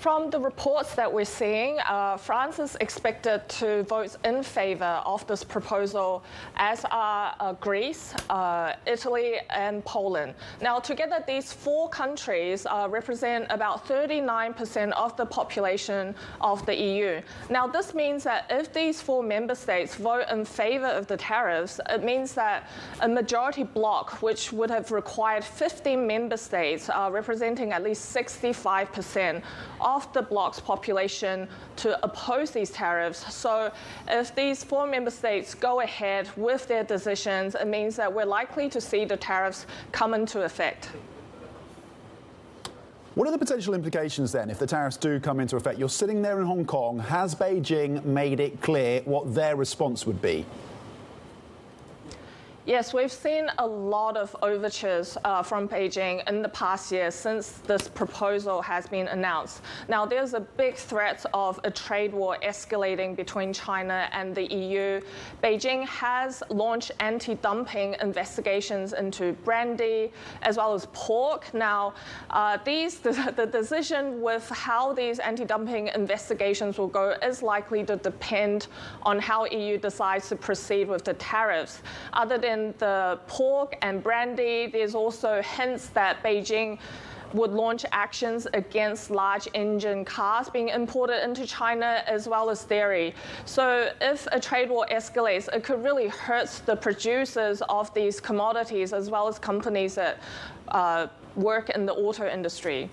From the reports that we're seeing, France is expected to vote in favor of this proposal, as are Greece, Italy, and Poland. Now, together, these four countries represent about 39% of the population of the EU. Now, this means that if these four member states vote in favor of the tariffs, it means that a majority bloc, which would have required 15 member states, representing at least 65% of the bloc's population to oppose these tariffs. So if these four member states go ahead with their decisions, it means that we're likely to see the tariffs come into effect. What are the potential implications then if the tariffs do come into effect? You're sitting there in Hong Kong. Has Beijing made it clear what their response would be? Yes, we've seen a lot of overtures from Beijing in the past year since this proposal has been announced. Now, there's a big threat of a trade war escalating between China and the EU. Beijing has launched anti-dumping investigations into brandy as well as pork. Now, the decision with how these anti-dumping investigations will go is likely to depend on how EU decides to proceed with the tariffs. Other than the pork and brandy, there's also hints that Beijing would launch actions against large engine cars being imported into China, as well as dairy. So if a trade war escalates, it could really hurt the producers of these commodities, as well as companies that work in the auto industry.